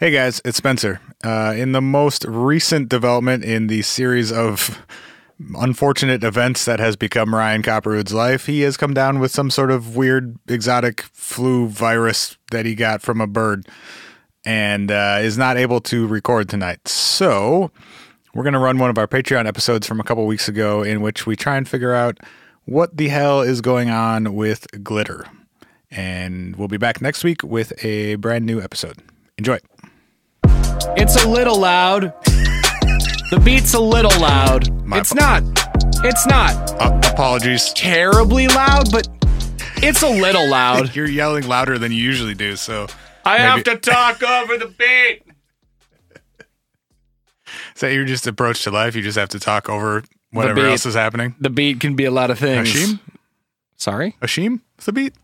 Hey guys, it's Spencer. In the most recent development in the series of unfortunate events that has become Ryan Copperwood's life, he has come down with some sort of weird exotic flu virus that he got from a bird and is not able to record tonight. So we're going to run one of our Patreon episodes from a couple weeks ago in which we try and figure out what the hell is going on with glitter. And we'll be back next week with a brand new episode. Enjoy. It's a little loud. The beat's a little loud. It's not Apologies. terribly loud, but it's a little loud. You're yelling louder than you usually do, so... I have to talk over the beat. Is that your just approach to life? You just have to talk over whatever else is happening? The beat can be a lot of things. Hashim? Sorry? Hashim? The beat?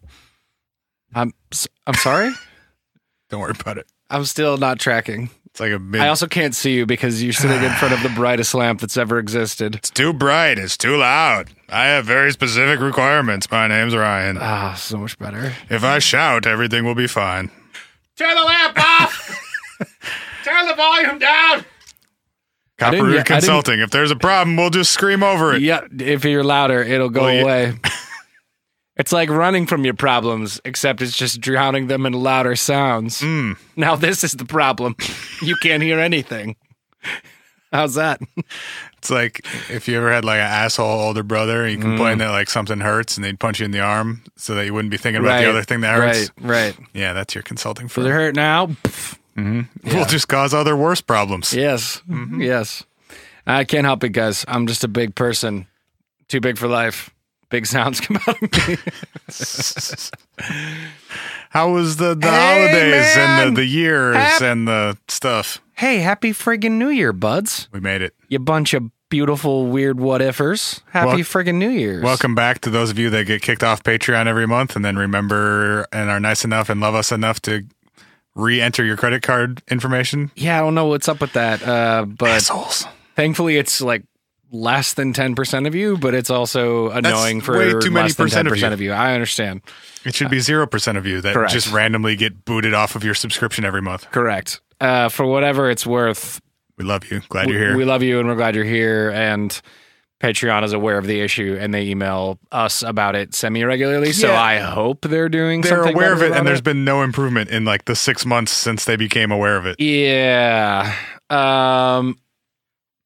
I'm sorry? Don't worry about it. I'm still not tracking. It's like a big... I also can't see you because you're sitting in front of the brightest lamp that's ever existed. It's too bright. It's too loud. I have very specific requirements. My name's Ryan. Ah, so much better. If I shout, everything will be fine. Turn the lamp off! Turn the volume down! Copperwood Consulting. If there's a problem, we'll just scream over it. Yeah, if you're louder, it'll go away. It's like running from your problems, except it's just drowning them in louder sounds. Now this is the problem. You can't hear anything. How's that? It's like if you ever had like an asshole older brother and you complain that like something hurts and they'd punch you in the arm so that you wouldn't be thinking about the other thing that hurts. Right. Yeah, that's your consulting firm. Does it hurt now? Yeah. We'll just cause other worse problems. Yes. Yes. I can't help it, guys. I'm just a big person. Too big for life. Big sounds come out of me. How was the holidays and the years and the stuff? Hey, happy friggin' New Year, buds. We made it. You bunch of beautiful, weird what-ifers. Happy friggin' New Year's. Welcome back to those of you that get kicked off Patreon every month and then remember and are nice enough and love us enough to re-enter your credit card information. Yeah, I don't know what's up with that, but assholes. Thankfully it's like less than 10% of you, but it's also annoying for way too many less than percent 10% of you. I understand. It should be 0% of you that just randomly get booted off of your subscription every month. Correct. For whatever it's worth. We love you. Glad you're here. We love you and we're glad you're here. And Patreon is aware of the issue and they email us about it semi-regularly. So I hope they're doing something. They're aware of it and there's been no improvement in like the 6 months since they became aware of it. Yeah.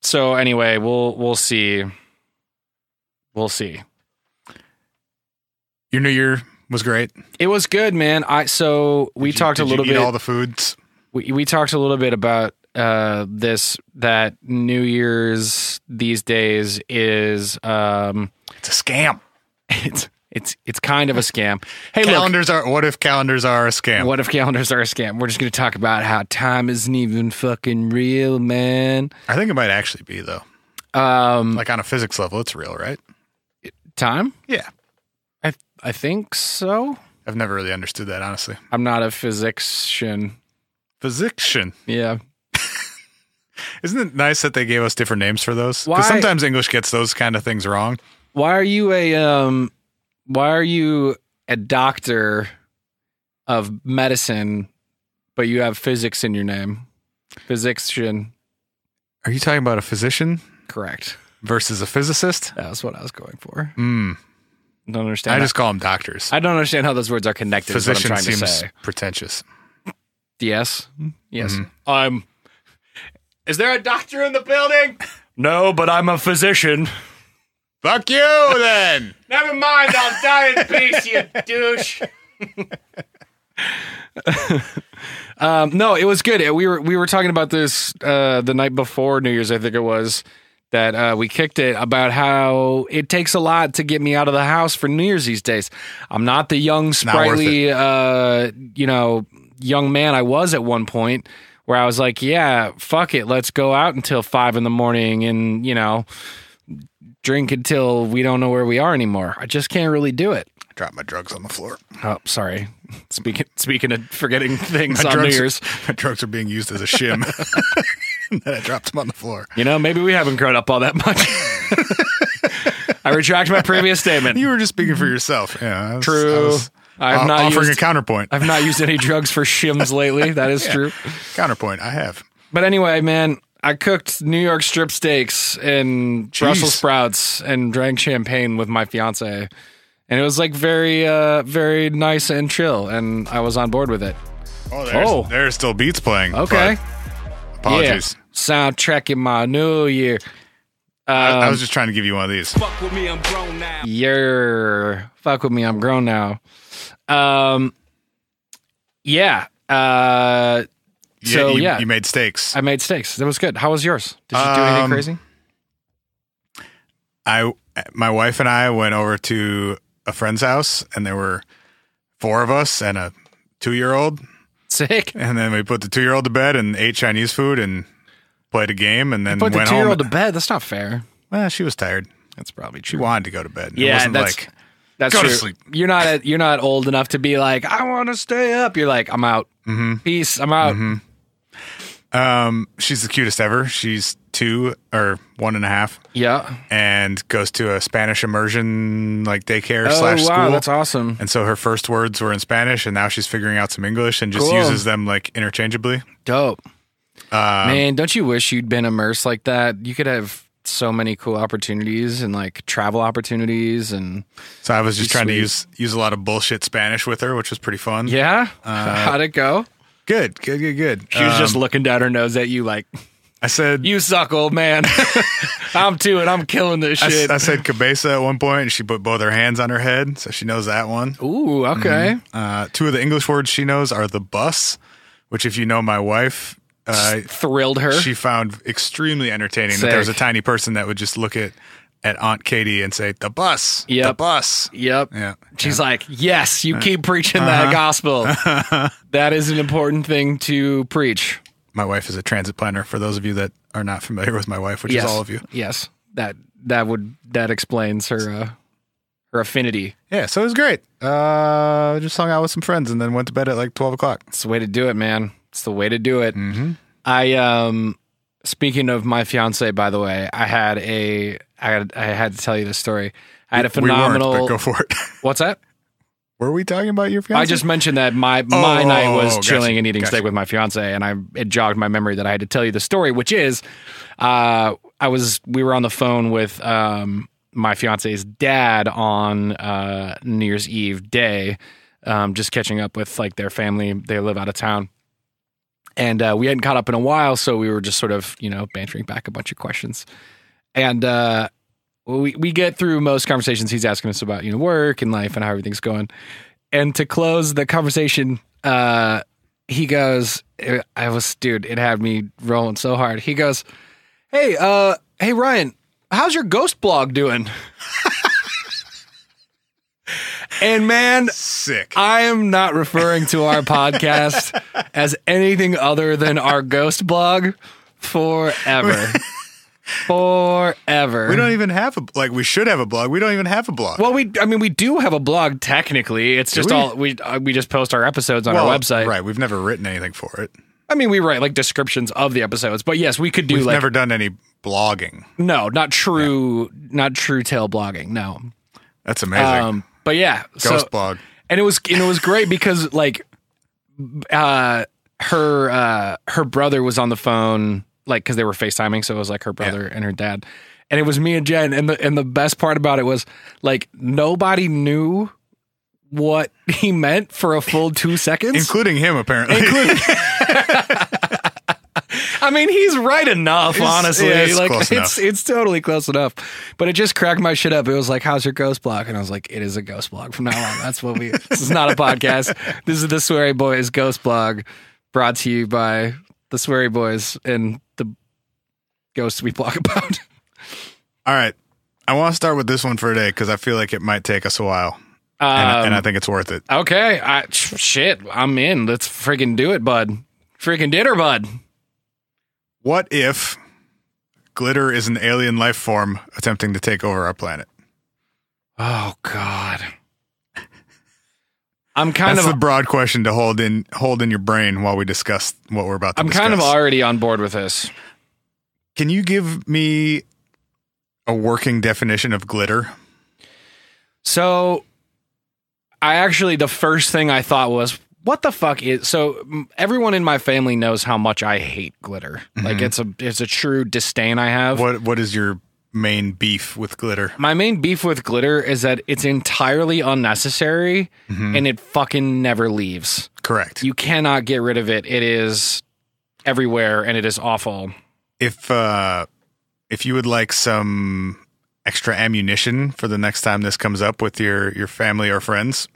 So anyway, we'll see. We'll see. Your New Year was great. It was good, man. We talked a little bit. Did you eat all the foods? We talked a little bit about that New Year's these days is it's a scam. It's kind of a scam. Hey, what if calendars are a scam? What if calendars are a scam? We're just going to talk about how time isn't even fucking real, man. I think it might actually be though. Like on a physics level, it's real, right? Time? Yeah. I think so. I've never really understood that, honestly. I'm not a physician. Physician? Yeah. Isn't it nice that they gave us different names for those? Because sometimes English gets those kind of things wrong. Why are you a doctor of medicine, but you have physics in your name? Physician. Are you talking about a physician? Correct. Versus a physicist? That's what I was going for. Don't understand. I just call them doctors. I don't understand how those words are connected. Physician is what I'm trying to seems say. pretentious. Yes. Is there a doctor in the building? No, but I'm a physician. Fuck you, then. Never mind, I'll die in peace, you douche. No, it was good. We were talking about this the night before New Year's, I think it was, that we kicked it about how it takes a lot to get me out of the house for New Year's these days. I'm not the young, sprightly, young man I was at one point where I was like, yeah, fuck it. Let's go out until 5 a.m. and, drink until we don't know where we are anymore. I just can't really do it. I dropped my drugs on the floor. Oh, sorry. Speaking of forgetting things on New Year's. My drugs are being used as a shim. And then I dropped them on the floor. Maybe we haven't grown up all that much. I retract my previous statement. You were just speaking for yourself. Yeah, True. offering a counterpoint. I've not used any drugs for shims lately. That is true. Counterpoint. I have. But anyway, man, I cooked New York strip steaks and Brussels sprouts and drank champagne with my fiance. And it was like very, very nice and chill. And I was on board with it. Oh, there's still beats playing. Okay. Apologies. Yeah. Soundtrack in my new year. I was just trying to give you one of these. Fuck with me, I'm grown now. Fuck with me, I'm grown now. Yeah. You made steaks. I made steaks. That was good. How was yours? Did you do anything crazy? My wife and I went over to a friend's house, and there were 4 of us and a 2-year-old. Sick. And then we put the 2-year-old to bed and ate Chinese food and played a game, and then went home. Put the 2-year-old to bed? That's not fair. Well, she was tired. That's probably She true. wanted to go to bed. Yeah, it wasn't that's go true. to sleep. You're not old enough to be like, I want to stay up. You're like, I'm out. Mm-hmm. Peace. I'm out. Mm-hmm. She's the cutest ever. She's 2 or 1.5. Yeah. And goes to a Spanish immersion daycare / school. Wow, that's awesome. And so her first words were in Spanish, and now she's figuring out some English and just uses them interchangeably. Dope. Man, don't you wish you'd been immersed like that? You could have so many cool opportunities and travel opportunities. And so I was just trying to use a lot of bullshit Spanish with her, which was pretty fun. Yeah. How'd it go? Good. She was just looking down her nose at you like, I said, you suck, old man. I'm 2 and I'm killing this shit. I said cabeza at one point, and she put both her hands on her head, so she knows that one. Ooh, okay. 2 of the English words she knows are the bus, which if you know my wife, thrilled her. She found extremely entertaining. Sick. That there was a tiny person that would just look at Aunt Katy and say, the bus, yep. The bus. Yep. Yeah. She's like, yes, you keep preaching that gospel. That is an important thing to preach. My wife is a transit planner, for those of you that are not familiar with my wife, which is all of you. Yes. That explains her affinity. Yeah, so it was great. Just hung out with some friends and then went to bed at 12 o'clock. It's the way to do it, man. It's the way to do it. Mm-hmm. Speaking of my fiance, by the way, I had to tell you this story. I had a phenomenal. We weren't, but go for it. What's that? Were we talking about your fiance? I just mentioned that my night was chilling and eating steak with my fiance, and it jogged my memory that I had to tell you the story, which is, we were on the phone with my fiance's dad on New Year's Eve day, just catching up with their family. They live out of town. And we hadn't caught up in a while, so we were just sort of, bantering back a bunch of questions. And we get through most conversations. He's asking us about, work and life and how everything's going. And to close the conversation, he goes, it had me rolling so hard. He goes, hey Ryan, how's your ghost blog doing? And man, sick. I am not referring to our podcast as anything other than our ghost blog forever. Forever. We don't even have we should have a blog. We don't even have a blog. Well, we do have a blog technically. It's just we just post our episodes on our website. Right. We've never written anything for it. I mean, we write descriptions of the episodes, but yes, we could do We've never done any blogging. No, not true tale blogging. No. That's amazing. But yeah, ghost blog. And it was great because her brother was on the phone because they were FaceTiming, so it was her brother and her dad. And it was me and Jen, and the best part about it was nobody knew what he meant for a full 2 seconds, including him apparently. I mean, he's right enough, honestly. Yeah, close enough. It's totally close enough. But it just cracked my shit up. It was like, how's your ghost blog? And I was like, it is a ghost blog from now on. That's what this is not a podcast. This is the Sweary Boys ghost blog, brought to you by the Sweary Boys and the ghosts we blog about. All right. I want to start with this one for today because I feel like it might take us a while. And I think it's worth it. Okay. Shit, I'm in. Let's freaking do it, bud. Freaking dinner, bud. What if glitter is an alien life form attempting to take over our planet? Oh, God. That's a broad question to hold in your brain while we discuss what we're about to discuss. I'm kind of already on board with this. Can you give me a working definition of glitter? So the first thing I thought was, what the fuck is... So everyone in my family knows how much I hate glitter. Like it's a true disdain I have. What is your main beef with glitter? My main beef with glitter is that it's entirely unnecessary and it fucking never leaves. Correct. You cannot get rid of it. It is everywhere and it is awful. If you would like some extra ammunition for the next time this comes up with your family or friends,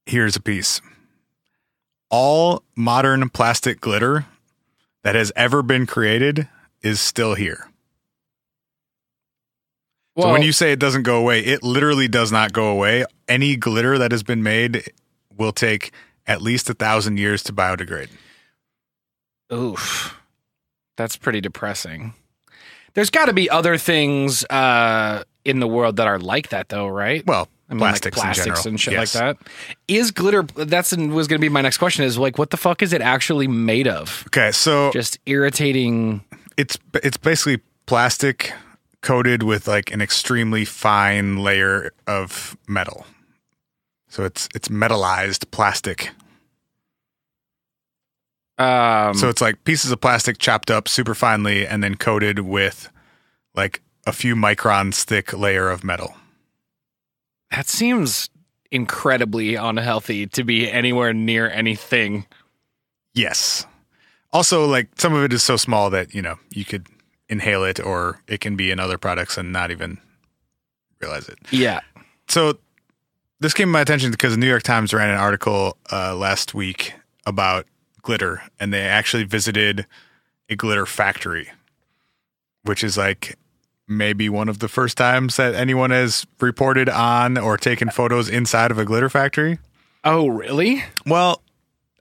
here's a piece. All modern plastic glitter that has ever been created is still here. Well, so when you say it doesn't go away, it literally does not go away. Any glitter that has been made will take at least 1,000 years to biodegrade. Oof. That's pretty depressing. There's got to be other things in the world that are like that, though, right? Well, I mean, plastics like in general. And shit Yes. like that. Is glitter... was going to be my next question, is like, what the fuck is it actually made of? Okay, so... Just irritating... It's basically plastic coated with like an extremely fine layer of metal. So it's metallized plastic. So it's like pieces of plastic chopped up super finely and then coated with like a few microns thick layer of metal. That seems incredibly unhealthy to be anywhere near anything. Yes. Also, like some of it is so small that, you could inhale it or it can be in other products and not even realize it. Yeah. So this came to my attention because the New York Times ran an article last week about glitter, and they actually visited a glitter factory, which is like maybe one of the first times that anyone has reported on or taken photos inside of a glitter factory. Oh, really? Well,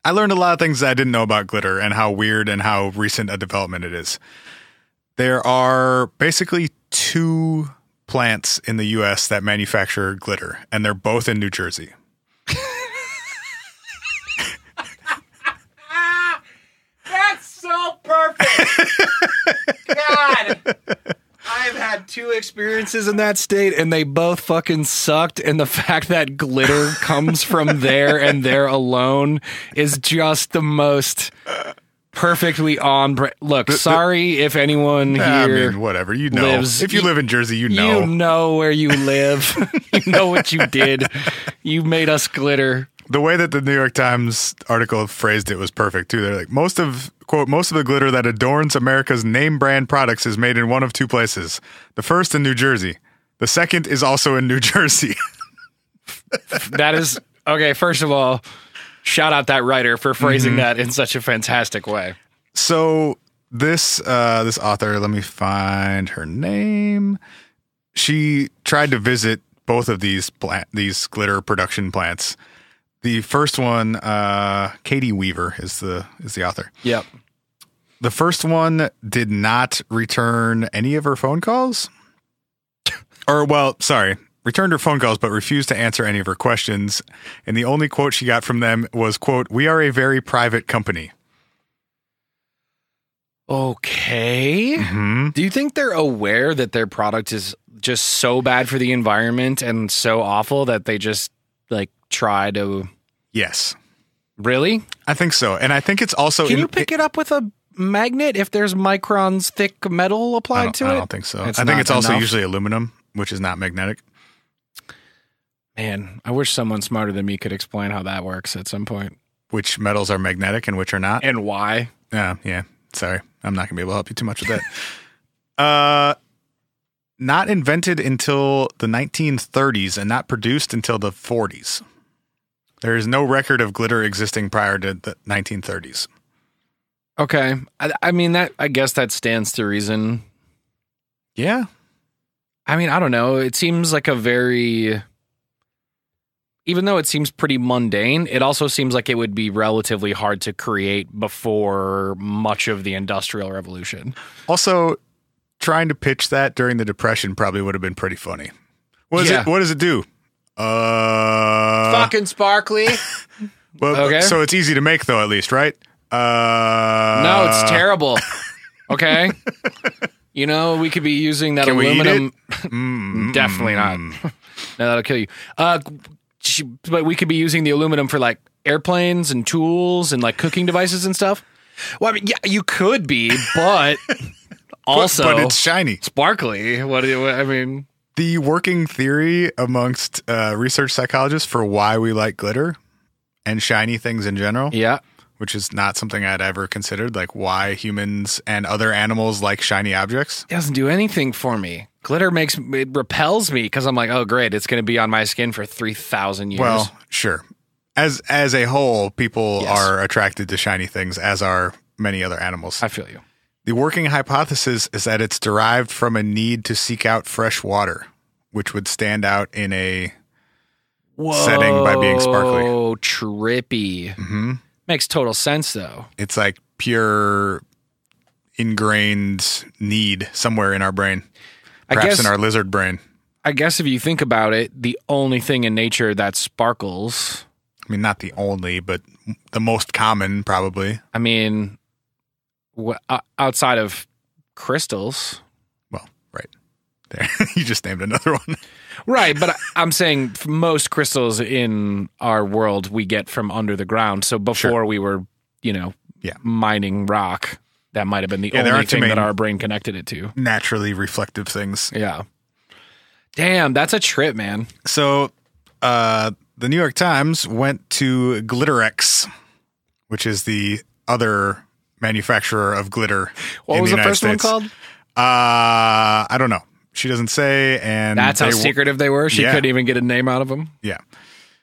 I learned a lot of things that I didn't know about glitter and how weird and how recent a development it is. There are basically 2 plants in the U.S. that manufacture glitter, and they're both in New Jersey. That's so perfect. God. I've had 2 experiences in that state, and they both fucking sucked. And the fact that glitter comes from there and there alone is just the most perfectly on. Look, sorry if anyone here. I mean, whatever. Lives, if you live in Jersey, you know. You know where you live. You know what you did. You made us glitter. The way that the New York Times article phrased it was perfect too. They're like, most of the glitter that adorns America's name brand products is made in one of 2 places. The first in New Jersey. The second is also in New Jersey. That is okay. First of all, shout out that writer for phrasing that in such a fantastic way. So this author, let me find her name. She tried to visit both of these glitter production plants. The first one, Katy Weaver is the author. Yep. The first one did not return any of her phone calls. Returned her phone calls, but refused to answer any of her questions. And the only quote she got from them was, quote, "We are a very private company." Okay. Mm-hmm. Do you think they're aware that their product is just so bad for the environment and so awful that they just like try to... Yes. Really? I think so. And I think it's also... Can you pick it up with a magnet if there's microns thick metal applied to it? I don't think so. I think it's also usually aluminum, which is not magnetic. Man, I wish someone smarter than me could explain how that works at some point. Which metals are magnetic and which are not. And why. Yeah. Sorry. I'm not going to be able to help you too much with that. Not invented until the 1930s and not produced until the 40s. There is no record of glitter existing prior to the 1930s. Okay. I mean, I guess that stands to reason. Yeah. I mean, I don't know. It seems like a very... Even though it seems pretty mundane, it also seems like it would be relatively hard to create before much of the Industrial Revolution. Also, trying to pitch that during the Depression probably would have been pretty funny. What does it do? Fucking sparkly. Well, okay. So it's easy to make though, at least, right? No, it's terrible. Okay. We could be using that aluminum. We eat it? Definitely not. No, that'll kill you. But we could be using the aluminum for like airplanes and tools and like cooking devices and stuff. Well, I mean, yeah, you could be, but also, but it's shiny, sparkly. I mean, the working theory amongst research psychologists for why we like glitter and shiny things in general. Yeah. Which is not something I'd ever considered, like why humans and other animals like shiny objects. It doesn't do anything for me. Glitter it repels me because I'm like, oh, great, it's going to be on my skin for 3,000 years. Well, sure. As a whole, people are attracted to shiny things, as are many other animals. I feel you. The working hypothesis is that it's derived from a need to seek out fresh water, which would stand out in a setting by being sparkly. Oh, trippy. Mm-hmm. Makes total sense, though. It's like pure ingrained need somewhere in our brain. Perhaps in our lizard brain. I guess if you think about it, the only thing in nature that sparkles... I mean, not the only, but the most common, probably. I mean, outside of crystals... Well, right. There. You just named another one. Right, but I'm saying most crystals in our world we get from under the ground. So before we were, mining rock, that might have been the only thing that our brain connected it to. Naturally reflective things. Yeah. Damn, that's a trip, man. So the New York Times went to Glitterex, which is the other manufacturer of glitter. What was the first one called? I don't know. She doesn't say, and that's how secretive they were. She couldn't even get a name out of them. Yeah,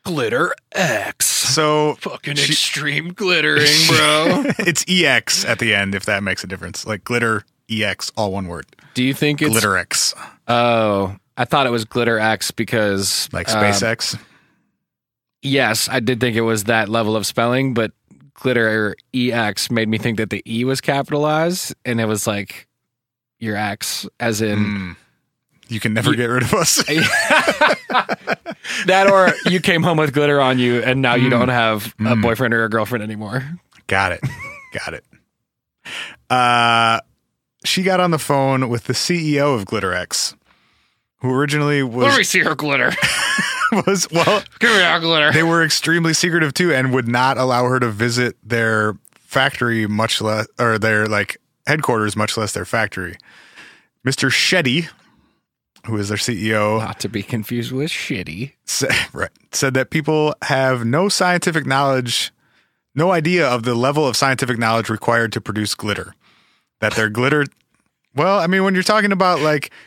Glitter X. So fucking extreme glittering, bro. It's EX at the end, if that makes a difference. Like glitter EX, all one word. Do you think it's Glitterex? Oh, I thought it was Glitter X because like SpaceX. Yes, I did think it was that level of spelling, but Glitter EX made me think that the E was capitalized, and it was like your X, as in. You can never get rid of us. That or you came home with glitter on you and now you don't have a boyfriend or a girlfriend anymore. Got it. She got on the phone with the CEO of GlitterX, who originally was... Let me see her glitter. Give me our glitter. They were extremely secretive too and would not allow her to visit their factory, much less... or their headquarters, much less their factory. Mr. Shetty, who is their CEO, not to be confused with shitty, said that people have no scientific knowledge, no idea of the level of scientific knowledge required to produce glitter. That their glitter, well, I mean, when you're talking about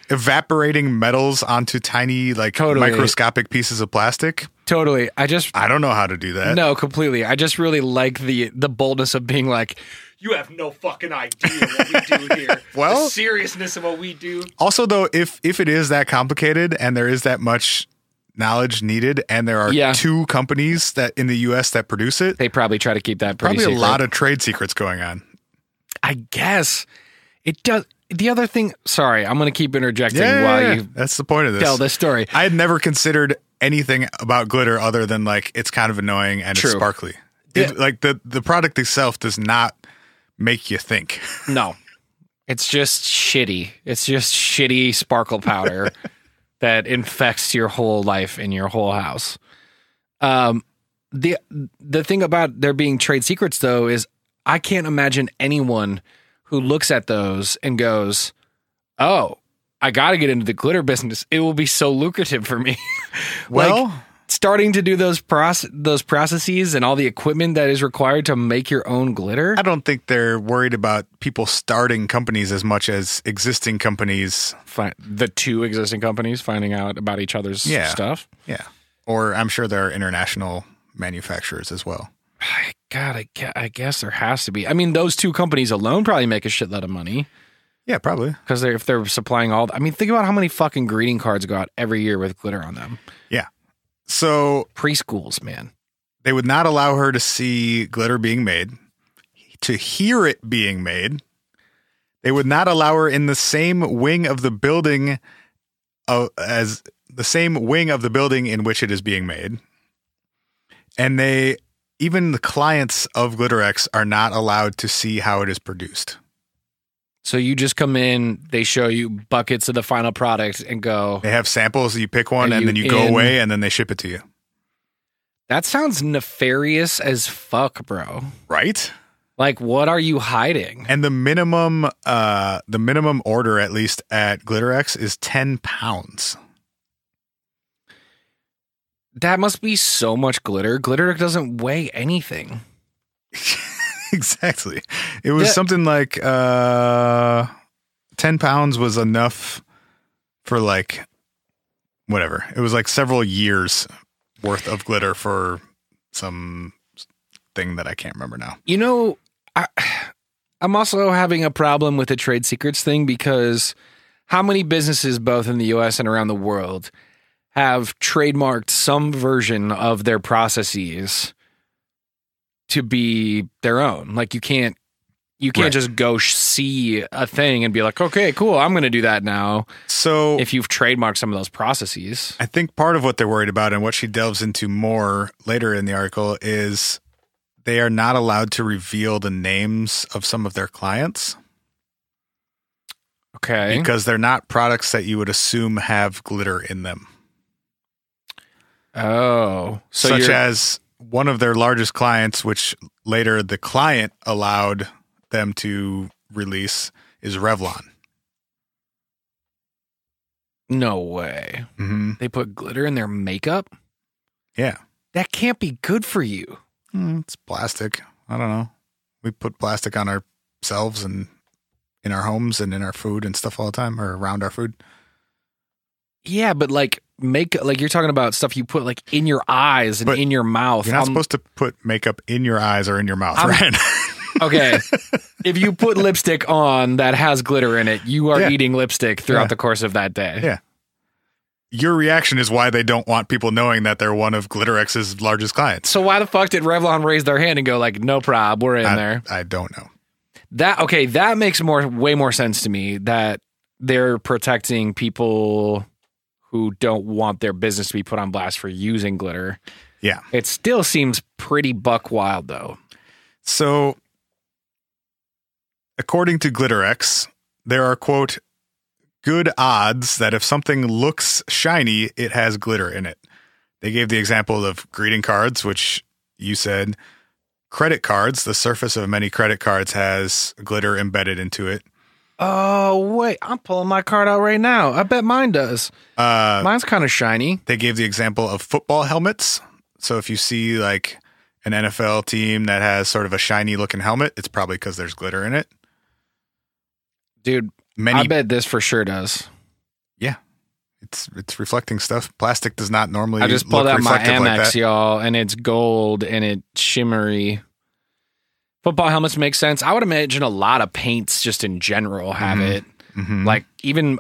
evaporating metals onto tiny microscopic pieces of plastic. Totally. I don't know how to do that. No, completely. I just really like the boldness of being like, you have no fucking idea what we do here. Well, the seriousness of what we do. Also, though, if it is that complicated and there is that much knowledge needed, and there are two companies that in the U.S. that produce it, they probably try to keep that pretty secret. A lot of trade secrets going on. I guess it does. The other thing, sorry, I'm going to keep interjecting while you. That's the point of this. Tell this story. I had never considered anything about glitter other than it's kind of annoying and it's sparkly. The product itself does not make you think. No, it's just shitty. It's just shitty sparkle powder that infects your whole life and your whole house. The thing about there being trade secrets, though, is I can't imagine anyone who looks at those and goes, oh, I got to get into the glitter business. It will be so lucrative for me. Well, starting to do those processes and all the equipment that is required to make your own glitter. I don't think they're worried about people starting companies as much as existing companies. The two existing companies finding out about each other's stuff. Yeah. Or I'm sure there are international manufacturers as well. God, I guess there has to be. I mean, those two companies alone probably make a shitload of money. Yeah, probably. Because if they're supplying all... I mean, think about how many fucking greeting cards go out every year with glitter on them. Yeah. So... preschools, man. They would not allow her to see glitter being made, to hear it being made. They would not allow her in the same wing of the building as the same wing of the building in which it is being made. And even the clients of GlitterX are not allowed to see how it is produced. So you just come in, they show you buckets of the final product and go. They have samples, you pick one, and then you go away, and then they ship it to you. That sounds nefarious as fuck, bro. Right? Like, what are you hiding? And the minimum order, at least at GlitterX, is 10 pounds. That must be so much glitter. Glitter doesn't weigh anything. Exactly. It was something like 10 pounds was enough for like whatever. It was like several years worth of glitter for some thing that I can't remember now. You know, I'm also having a problem with the trade secrets thing because how many businesses, both in the US and around the world, have trademarked some version of their processes to be their own? Like you can't just go see a thing and be like, okay, cool, I'm going to do that now. So if you've trademarked some of those processes, I think part of what they're worried about and what she delves into more later in the article is they are not allowed to reveal the names of some of their clients. Okay. Because they're not products that you would assume have glitter in them. Oh. So such as one of their largest clients, which later the client allowed them to release, is Revlon. No way. Mm-hmm. They put glitter in their makeup? Yeah. That can't be good for you. It's plastic. I don't know. We put plastic on ourselves and in our homes and in our food and stuff all the time, or around our food. Yeah, but like you're talking about stuff you put like in your eyes and in your mouth. You're not supposed to put makeup in your eyes or in your mouth, right? Okay. If you put lipstick on that has glitter in it, you are eating lipstick throughout the course of that day. Yeah. Your reaction is why they don't want people knowing that they're one of GlitterX's largest clients. So why the fuck did Revlon raise their hand and go like, no prob, we're in there? I don't know. That makes way more sense to me, that they're protecting people who don't want their business to be put on blast for using glitter. Yeah. It still seems pretty buck wild though. So according to GlitterX, there are, quote, good odds that if something looks shiny, it has glitter in it. They gave the example of greeting cards, which you said. Credit cards, the surface of many credit cards has glitter embedded into it. Oh, wait, I'm pulling my card out right now. I bet mine does. Mine's kind of shiny. They gave the example of football helmets. So if you see like an NFL team that has sort of a shiny looking helmet, it's probably because there's glitter in it. Dude, I bet this for sure does. Yeah. It's reflecting stuff. Plastic does not normally. I just pulled out my Amex, like y'all, and it's gold and it's shimmery. Football helmets make sense. I would imagine a lot of paints just in general have it. Mm-hmm. Like even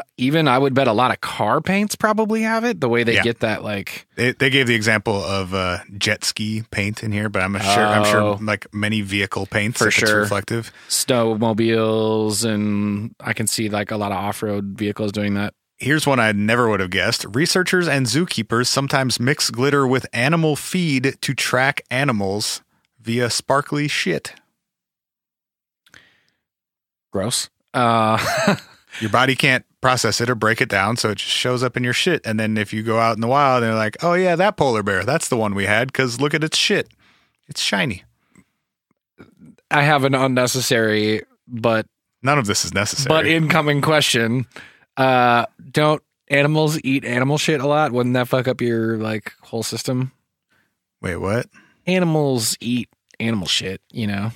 I would bet a lot of car paints probably have it. The way they get that, like they gave the example of jet ski paint in here, but I'm sure like many vehicle paints for if sure. It's reflective. Snowmobiles, and I can see like a lot of off-road vehicles doing that. Here's one I never would have guessed. Researchers and zookeepers sometimes mix glitter with animal feed to track animals via sparkly shit. Gross. Your body can't process it or break it down, so it just shows up in your shit. And then if you go out in the wild, they're like, oh yeah, that polar bear, that's the one we had, because look at its shit. It's shiny. I have an unnecessary, but... None of this is necessary. But incoming question. Don't animals eat animal shit a lot? Wouldn't that fuck up your like whole system? Wait, what? Animals eat animal shit, you know?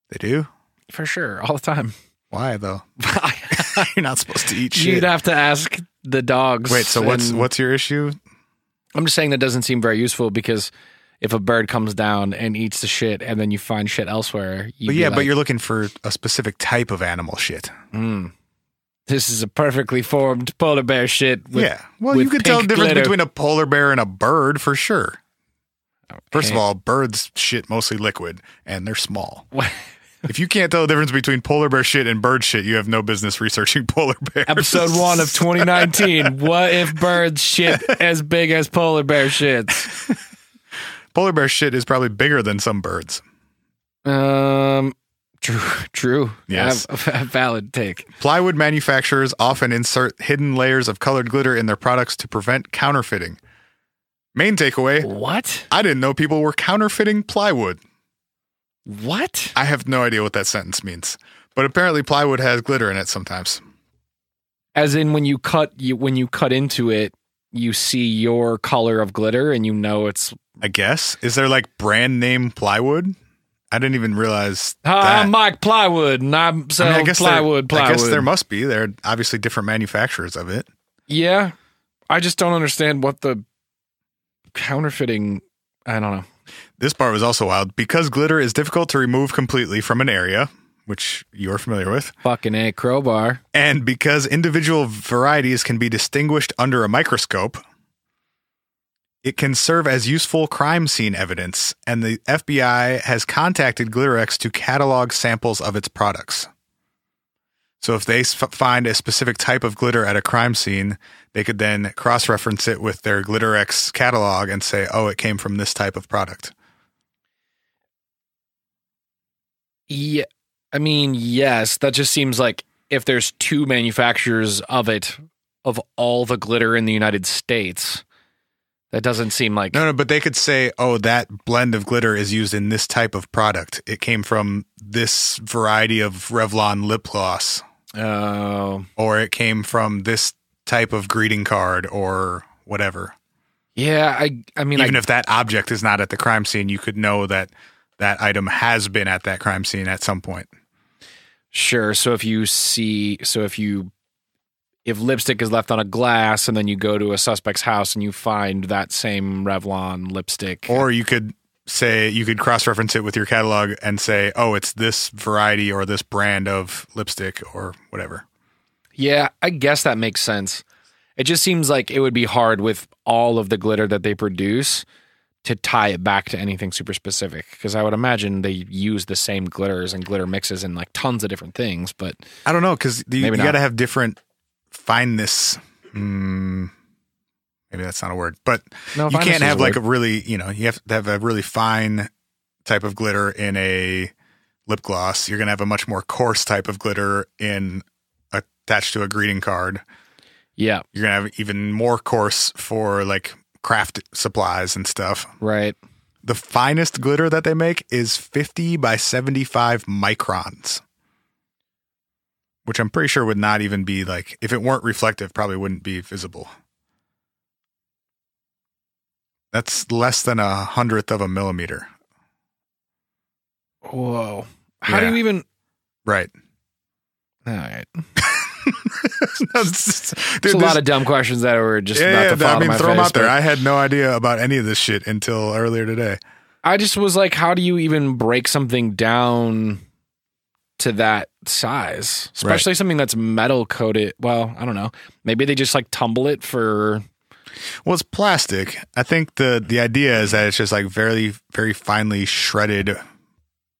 They do? For sure, all the time. Why though? You're not supposed to eat shit. You'd have to ask the dogs. Wait, so what's your issue? I'm just saying that doesn't seem very useful, because if a bird comes down and eats the shit and then you find shit elsewhere, but you're looking for a specific type of animal shit. This is a perfectly formed polar bear shit. Well, you could tell the difference between a polar bear and a bird for sure. Okay. First of all, birds shit mostly liquid and they're small. If you can't tell the difference between polar bear shit and bird shit, you have no business researching polar bears. Episode 1 of 2019. What if birds shit as big as polar bear shits? Polar bear shit is probably bigger than some birds. True. True. Yes. A valid take. Plywood manufacturers often insert hidden layers of colored glitter in their products to prevent counterfeiting. Main takeaway. What? I didn't know people were counterfeiting plywood. What? I have no idea what that sentence means. But apparently plywood has glitter in it sometimes. As in when you cut into it, you see your color of glitter and you know it's... I guess. Is there like brand name plywood? I didn't even realize Hi, I'm Mike Plywood, and I'm selling plywood. I guess there must be. There are obviously different manufacturers of it. Yeah. I just don't understand what the counterfeiting... I don't know. This part was also wild. Because glitter is difficult to remove completely from an area, which you're familiar with. Fucking A, crowbar. And because individual varieties can be distinguished under a microscope, it can serve as useful crime scene evidence, and the FBI has contacted GlitterX to catalog samples of its products. So if they find a specific type of glitter at a crime scene, they could then cross-reference it with their GlitterX catalog and say, oh, it came from this type of product. Yeah, I mean, yes, that just seems like if there's two manufacturers of all the glitter in the United States... That doesn't seem like... No, but they could say, oh, that blend of glitter is used in this type of product. It came from this variety of Revlon lip gloss. Oh. Or it came from this type of greeting card or whatever. Yeah, I mean... Even if that object is not at the crime scene, you could know that that item has been at that crime scene at some point. Sure, so if lipstick is left on a glass and then you go to a suspect's house and you find that same Revlon lipstick. Or you could cross-reference it with your catalog and say, oh, it's this variety or this brand of lipstick or whatever. Yeah, I guess that makes sense. It just seems like it would be hard with all of the glitter that they produce to tie it back to anything super specific. Because I would imagine they use the same glitters and glitter mixes in like tons of different things. But I don't know, because you got to have different... fineness, maybe that's not a word, but you can't have like a really, you have to have a really fine type of glitter in a lip gloss. You're going to have a much more coarse type of glitter attached to a greeting card. Yeah. You're going to have even more coarse for like craft supplies and stuff. Right. The finest glitter that they make is 50 by 75 microns. Which I'm pretty sure would not even be like, if it weren't reflective, probably wouldn't be visible. That's less than 1/100th of a millimeter. Whoa. How do you even... Right. All right. There's a lot of dumb questions that were just about to fall out of my throw them face, out there. I had no idea about any of this shit until earlier today. I just was like, how do you even break something down to that size, especially something that's metal coated? Well, I don't know. Maybe they just like tumble it for... Well, it's plastic. I think the idea is that it's just like very, very finely shredded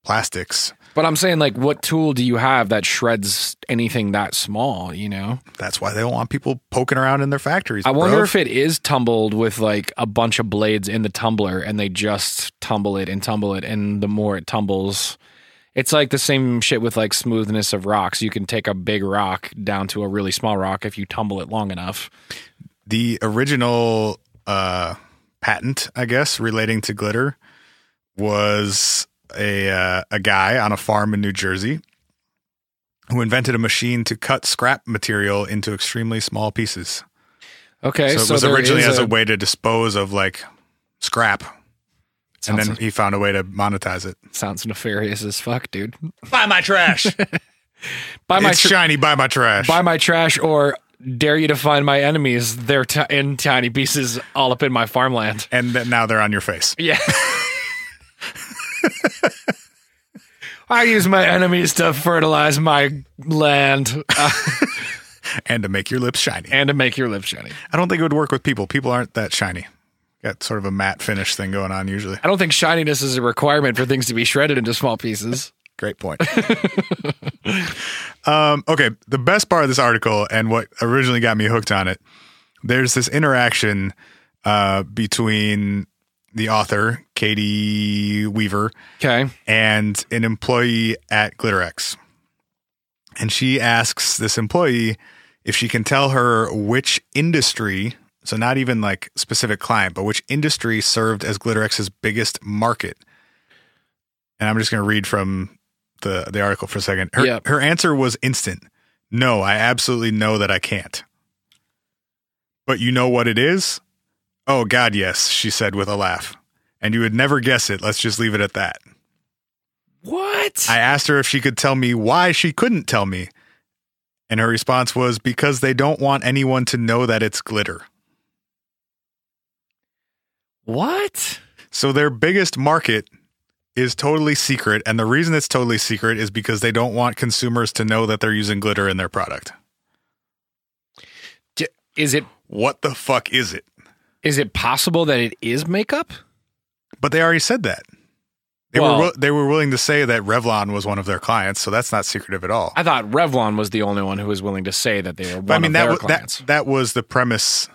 plastics. But I'm saying, like, what tool do you have that shreds anything that small, That's why they don't want people poking around in their factories. I wonder if it is tumbled with like a bunch of blades in the tumbler and they just tumble it, and the more it tumbles... It's like the same shit with like smoothness of rocks. You can take a big rock down to a really small rock if you tumble it long enough. The original patent, I guess, relating to glitter was a guy on a farm in New Jersey who invented a machine to cut scrap material into extremely small pieces. Okay. So it was originally as a way to dispose of like scrap. And then he found a way to monetize it. Sounds nefarious as fuck, dude. Buy my trash. It's shiny. Buy my trash. Buy my trash, or dare you to find my enemies. They're in tiny pieces all up in my farmland. And now they're on your face. Yeah. I use my enemies to fertilize my land. And to make your lips shiny. I don't think it would work with people. People aren't that shiny. Got sort of a matte finish thing going on usually. I don't think shininess is a requirement for things to be shredded into small pieces. Great point. Okay, the best part of this article and what originally got me hooked on it, there's this interaction between the author, Katy Weaver, Okay. and an employee at GlitterX. And she asks this employee if she can tell her which industry, so not even like specific client, but which industry served as GlitterX's biggest market. And I'm just going to read from the article for a second. Her answer was instant. No, I absolutely know that I can't. But you know what it is? Oh, God, yes, she said with a laugh. And you would never guess it. Let's just leave it at that. What? I asked her if she could tell me why she couldn't tell me. And her response was because they don't want anyone to know that it's glitter. What? So their biggest market is totally secret. And the reason it's totally secret is because they don't want consumers to know that they're using glitter in their product. Is it? What the fuck is it? Is it possible that it is makeup? But they already said that. They were willing to say that Revlon was one of their clients, so that's not secretive at all. I thought Revlon was the only one who was willing to say that they were one of their clients. That was the premise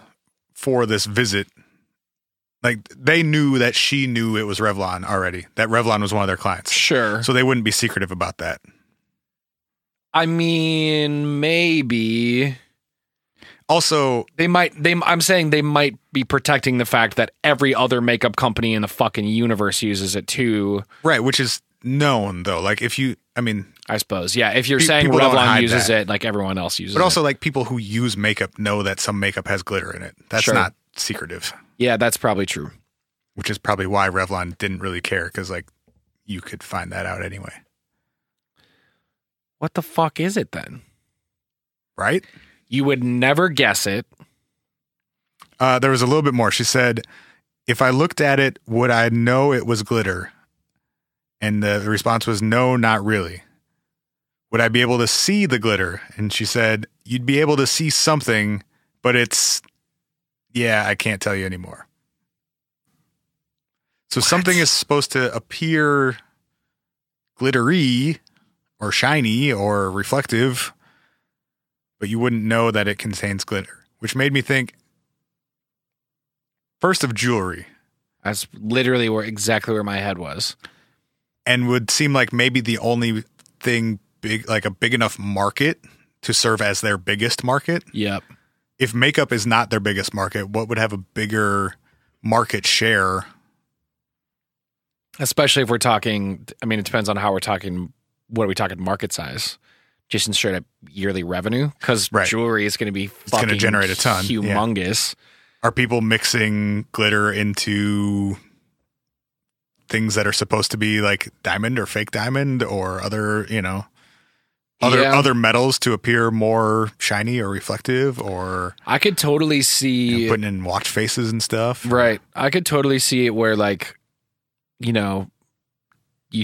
for this visit. Like, they knew that she knew it was Revlon already, that Revlon was one of their clients. Sure. So they wouldn't be secretive about that. I mean, maybe. Also, I'm saying they might be protecting the fact that every other makeup company in the fucking universe uses it too. Right, which is known though. Like I suppose, yeah. If you're saying Revlon uses it, like everyone else uses it. But also, like, people who use makeup know that some makeup has glitter in it. That's not secretive. Yeah, that's probably true. Which is probably why Revlon didn't really care, because like you could find that out anyway. What the fuck is it then? Right? You would never guess it. There was a little bit more. She said, if I looked at it, would I know it was glitter? And the response was, no, not really. Would I be able to see the glitter? And she said, you'd be able to see something, but I can't tell you anymore. So something is supposed to appear glittery or shiny or reflective, but you wouldn't know that it contains glitter, which made me think first of jewelry. That's literally exactly where my head was. And would seem like maybe the only thing big, like a big enough market to serve as their biggest market. Yep. If makeup is not their biggest market, what would have a bigger market share? Especially if we're talking, I mean, it depends on how we're talking. What are we talking market size? Just in straight up yearly revenue? Because jewelry is going to be fucking generate a ton. Humongous. Yeah. Are people mixing glitter into things that are supposed to be like diamond or fake diamond or other, other metals to appear more shiny or reflective? Or I could totally see putting in watch faces and stuff. Right. I could totally see it where, like, you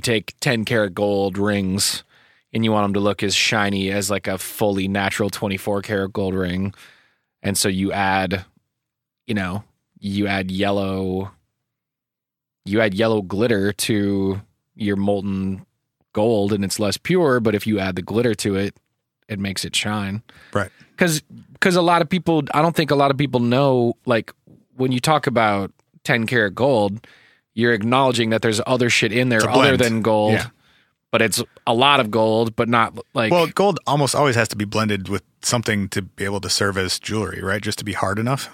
take 10 karat gold rings and you want them to look as shiny as like a fully natural 24 karat gold ring. And so you add yellow glitter to your molten gold and it's less pure. But if you add the glitter to it, it makes it shine. Right. Because a lot of people, I don't think a lot of people know, like, when you talk about 10 karat gold, you're acknowledging that there's other shit in there other than gold. Yeah. But it's a lot of gold, but not like... Well, gold almost always has to be blended with something to be able to serve as jewelry, right? Just to be hard enough.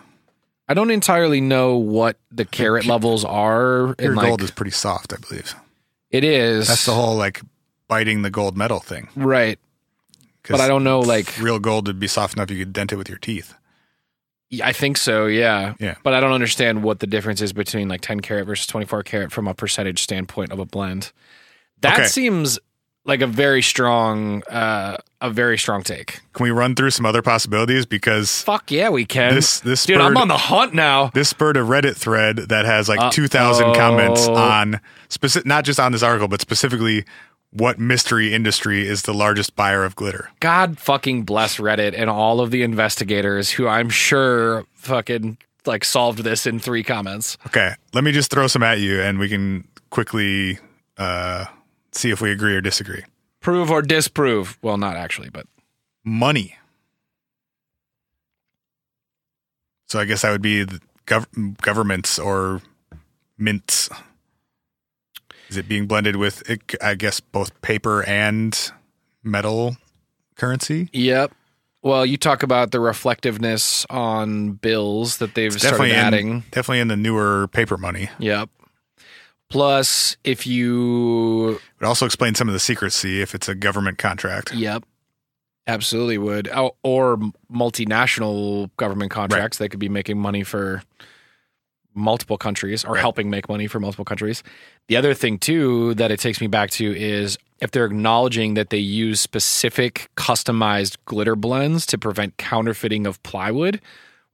I don't entirely know what the carat levels are. Pure gold is pretty soft, I believe. It is. That's the whole, like, biting the gold metal thing. Right. But I don't know, like... Real gold would be soft enough you could dent it with your teeth. I think so, yeah. Yeah. But I don't understand what the difference is between, like, 10 karat versus 24 karat from a percentage standpoint of a blend. That seems like a very strong take. Can we run through some other possibilities? Because fuck yeah, we can. This dude, I'm on the hunt now. This spurred a Reddit thread that has like 2,000 comments on not just on this article, but specifically what mystery industry is the largest buyer of glitter. God fucking bless Reddit and all of the investigators who I'm sure fucking like solved this in 3 comments. Okay, let me just throw some at you, and we can quickly. See if we agree or disagree. Prove or disprove. Well, not actually, but money. So I guess that would be the governments or mints. Is it being blended with, I guess, both paper and metal currency? Yep. Well, you talk about the reflectiveness on bills that they've started adding. Definitely in the newer paper money. Yep. Plus, if you... It would also explain some of the secrecy if it's a government contract. Yep. Absolutely would. Or multinational government contracts. Right. They could be making money for multiple countries or helping make money for multiple countries. The other thing, too, that it takes me back to is if they're acknowledging that they use specific customized glitter blends to prevent counterfeiting of plywood,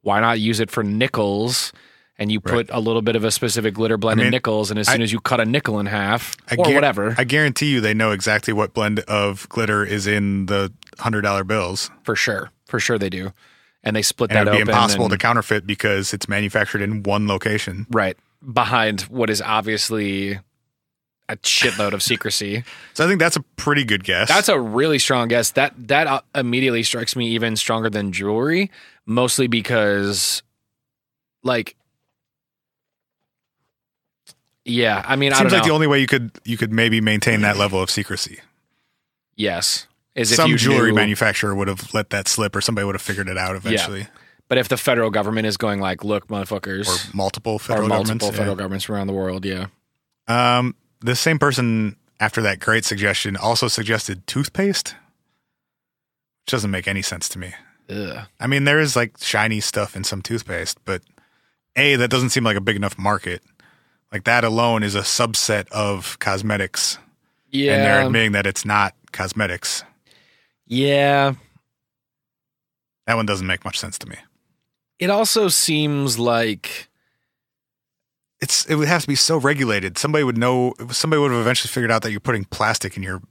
why not use it for nickels? And you put a little bit of a specific glitter blend in nickels, and as soon as you cut a nickel in half whatever. I guarantee you they know exactly what blend of glitter is in the $100 bills. For sure. For sure they do. And they split that open. It would be impossible to counterfeit because it's manufactured in one location. Right. Behind what is obviously a shitload of secrecy. So I think that's a pretty good guess. That's a really strong guess. That immediately strikes me even stronger than jewelry, mostly because, like, yeah, I mean, it seems like the only way you could maybe maintain that level of secrecy. Yes. Some jewelry manufacturer would have let that slip, or somebody would have figured it out eventually. Yeah. But if the federal government is going like, look, motherfuckers. Or multiple federal governments around the world, yeah. The same person after that great suggestion also suggested toothpaste, which doesn't make any sense to me. Ugh. I mean, there is like shiny stuff in some toothpaste, but that doesn't seem like a big enough market. Like that alone is a subset of cosmetics. Yeah. And they're admitting that it's not cosmetics. Yeah. That one doesn't make much sense to me. It also seems like it would have to be so regulated. Somebody would know. Somebody would have eventually figured out that you're putting plastic in your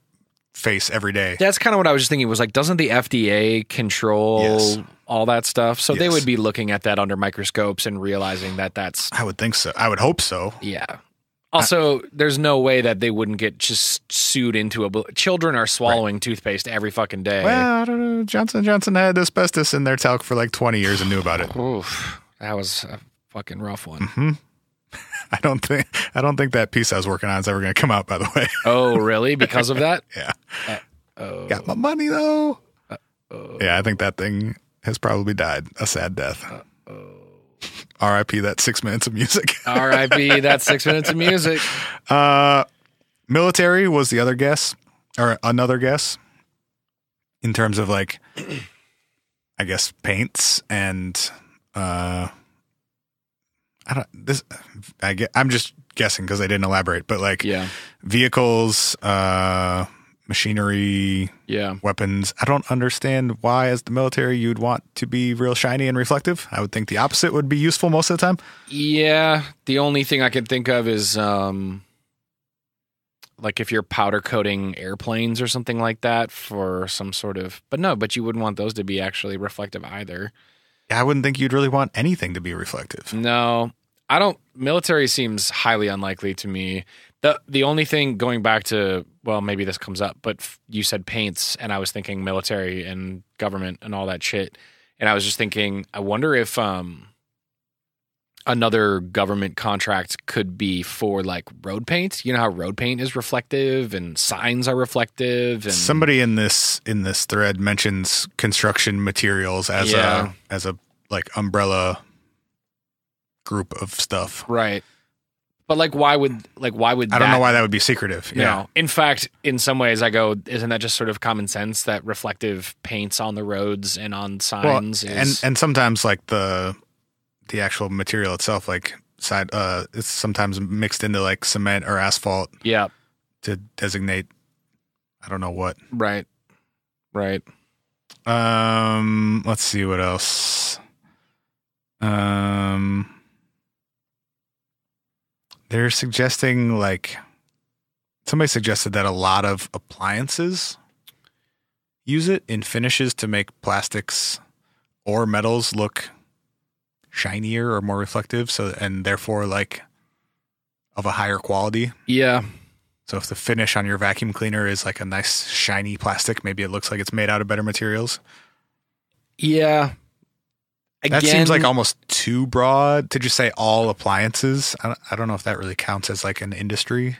face every day. That's kind of what I was just thinking. Was like, doesn't the FDA control all that stuff? So they would be looking at that under microscopes and realizing that that's. I would think so. I would hope so. Yeah. Also, there's no way that they wouldn't get just sued into children are swallowing toothpaste every fucking day. Well, I don't know. Johnson & Johnson had asbestos in their talc for like 20 years and knew about it. Oof, that was a fucking rough one. Mm-hmm. I don't think that piece I was working on is ever going to come out, by the way. Oh, really? Because of that? Yeah. Got my money, though. Yeah, I think that thing has probably died a sad death. R.I.P. that 6 minutes of music. R.I.P. that 6 minutes of music. Military was the other guess, or another guess, in terms of like, I guess, paints and I'm just guessing because I didn't elaborate, but like vehicles, machinery, weapons. I don't understand why, as the military, you'd want to be real shiny and reflective. I would think the opposite would be useful most of the time. Yeah, the only thing I can think of is like if you're powder coating airplanes or something like that for some sort of. But you wouldn't want those to be actually reflective either. I wouldn't think you'd really want anything to be reflective. No, I don't. Military seems highly unlikely to me. The only thing, going back to, well, maybe this comes up, but you said paints, and I was thinking military and government and all that shit. And I was just thinking, I wonder if another government contract could be for like road paint. You know how road paint is reflective and signs are reflective. And somebody in this thread mentions construction materials as a like umbrella group of stuff. Right. But why would I don't know why that would be secretive. Yeah. No. In fact, in some ways I go, isn't that just sort of common sense that reflective paints on the roads and on signs and sometimes like the actual material itself, like it's sometimes mixed into like cement or asphalt. Yeah. To designate I don't know what. Right. Right. Let's see what else. They're suggesting somebody suggested that a lot of appliances use it in finishes to make plastics or metals look shinier or more reflective, and therefore of a higher quality. Yeah. So if the finish on your vacuum cleaner is like a nice shiny plastic, maybe it looks like it's made out of better materials. Yeah. Again, That seems like almost too broad to just say all appliances. I don't know if that really counts as like an industry.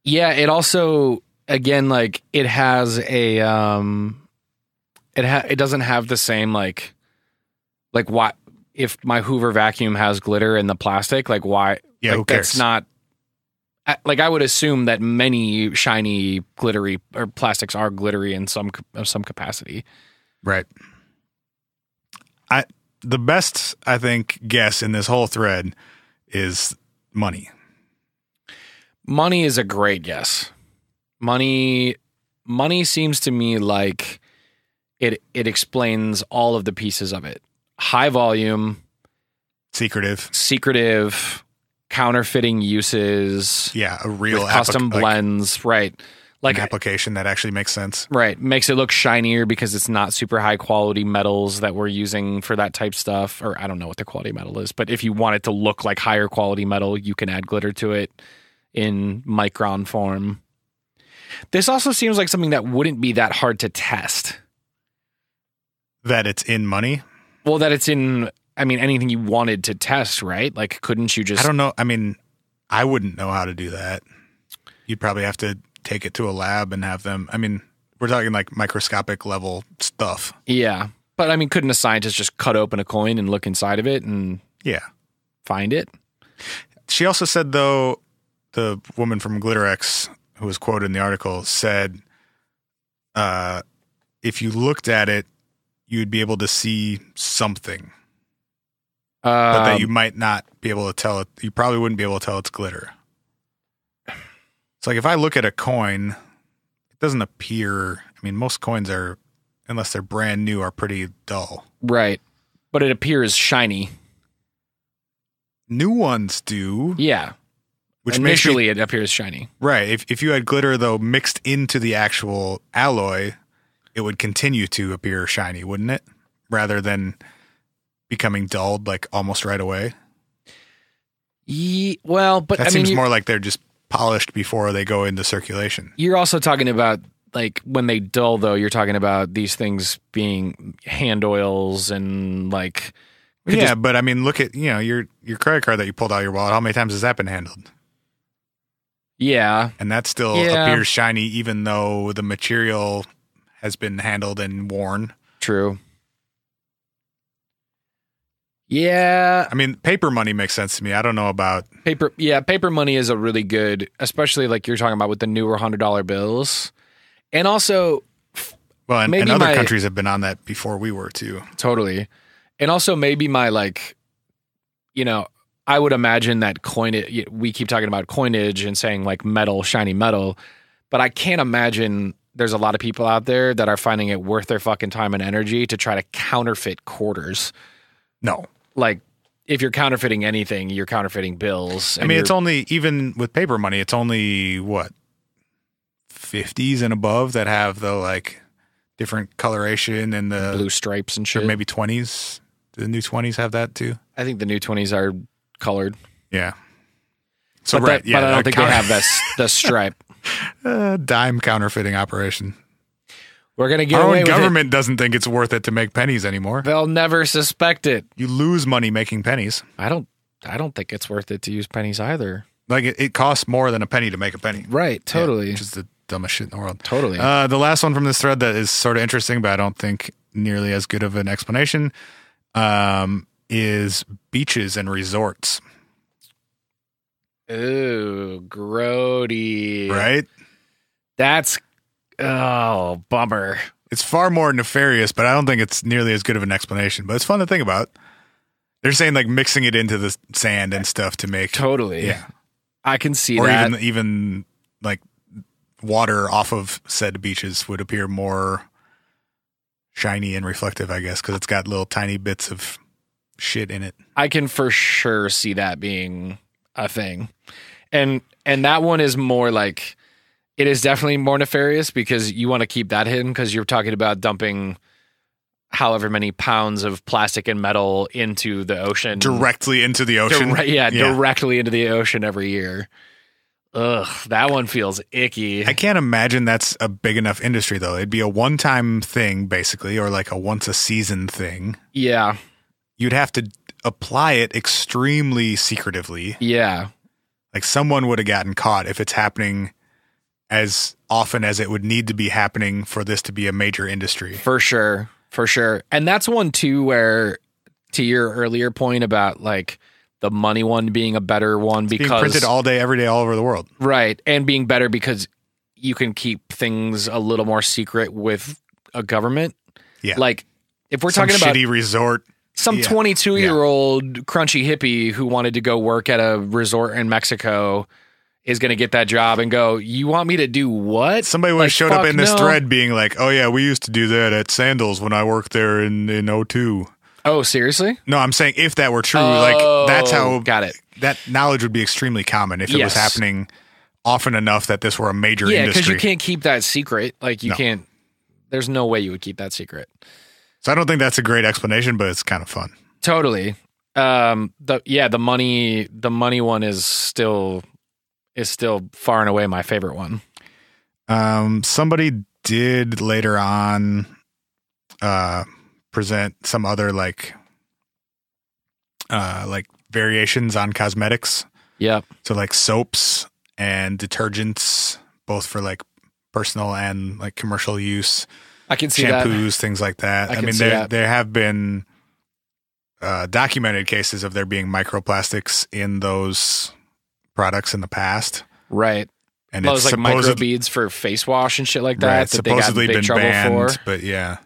Yeah, it also, again, like it has a it doesn't have the same like what if my Hoover vacuum has glitter in the plastic, like why? Yeah, like, who cares? That's not like I would assume that many shiny glittery or plastics are glittery in some capacity. Right. The best, I think, guess in this whole thread is money. Money is a great guess. Money seems to me like it explains all of the pieces of it. High volume, secretive, counterfeiting uses. Yeah, a real custom blends, right? Like an application that actually makes sense. Right. Makes it look shinier because it's not super high quality metals that we're using for that type stuff. Or I don't know what the quality metal is, but if you want it to look like higher quality metal, you can add glitter to it in micron form. This also seems like something that wouldn't be that hard to test. That it's in money? Well, that it's in, I mean, anything you wanted to test, right? Like, couldn't you just... I don't know. I mean, I wouldn't know how to do that. You'd probably have to take it to a lab and have them, I mean, we're talking like microscopic level stuff. Yeah. But I mean, couldn't a scientist just cut open a coin and look inside of it and find it? She also said, though, the woman from GlitterX, who was quoted in the article, said if you looked at it, you'd be able to see something. But that you might not be able to tell it. You probably wouldn't be able to tell it's glitter. It's like if I look at a coin, it doesn't appear. I mean, most coins are, unless they're brand new, are pretty dull. Right. But it appears shiny. New ones do. Yeah. Which initially it appears shiny. Right. If you had glitter, though, mixed into the actual alloy, it would continue to appear shiny, wouldn't it? Rather than becoming dulled like almost right away. Well, but that seems more like they're just polished before they go into circulation. You're also talking about like when they dull, though. You're talking about these things being hand oils and like. Yeah, but I mean, look at your credit card that you pulled out of your wallet. How many times has that been handled? Yeah, and that still appears shiny, even though the material has been handled and worn. True. Yeah. I mean, paper money makes sense to me. I don't know about paper. Yeah, paper money is a really good, especially like you're talking about with the newer $100 bills. And also, well, and other countries have been on that before we were too. Totally. And also maybe my like, I would imagine that coinage, we keep talking about coinage and saying like metal, shiny metal, but I can't imagine there's a lot of people out there that are finding it worth their fucking time and energy to try to counterfeit quarters. No. Like, if you're counterfeiting anything, you're counterfeiting bills. I mean, it's only, even with paper money, it's only, what, 50s and above that have the, like, different coloration and the... blue stripes and shit. Or maybe 20s. Do the new 20s have that, too? I think the new 20s are colored. Yeah. So, but right, but I don't think they have the stripe. Dime counterfeiting operation. We're going to get away with it. Our own government doesn't think it's worth it to make pennies anymore. They'll never suspect it. You lose money making pennies. I don't think it's worth it to use pennies either. Like it costs more than a penny to make a penny. Right, totally. Yeah, which is the dumbest shit in the world. Totally. The last one from this thread that is sort of interesting, but I don't think nearly as good of an explanation, is beaches and resorts. Ooh, grody. Right? That's... oh, bummer. It's far more nefarious, but I don't think it's nearly as good of an explanation. But it's fun to think about. They're saying like mixing it into the sand and stuff to make... Totally. Yeah. I can see or that. Or even like water off of said beaches would appear more shiny and reflective, I guess, because it's got little tiny bits of shit in it. I can for sure see that being a thing. And that one is more like... it is definitely more nefarious because you want to keep that hidden because you're talking about dumping however many pounds of plastic and metal into the ocean. Directly into the ocean. Directly into the ocean every year. Ugh, that one feels icky. I can't imagine that's a big enough industry, though. It'd be a one-time thing, basically, or like a once-a-season thing. Yeah. you'd have to apply it extremely secretively. Yeah. Like someone would have gotten caught if it's happening as often as it would need to be happening for this to be a major industry. For sure. For sure. And that's one too where, to your earlier point about like the money one being a better one because being printed all day, every day, all over the world. Right. And being better because you can keep things a little more secret with a government. Yeah. Like if we're Some talking about shitty resort. some 22-year-old crunchy hippie who wanted to go work at a resort in Mexico is going to get that job and go, you want me to do what? Somebody would have showed up in this thread being like, oh yeah, we used to do that at Sandals when I worked there in 02. Oh, seriously? No, I'm saying if that were true, like that's how got it. That knowledge would be extremely common if it was happening often enough that this were a major industry. Yeah, because you can't keep that secret. Like you can't. There's no way you would keep that secret. So I don't think that's a great explanation, but it's kind of fun. Totally. The money one is still far and away my favorite one. Somebody did later on present some other like variations on cosmetics. Yep. So like soaps and detergents, both for like personal and like commercial use. I can see shampoos, things like that. I mean, there have been documented cases of there being microplastics in those products in the past. Right. And those like microbeads for face wash and shit like that. Right, that supposedly they got in big been trouble banned, for. but yeah.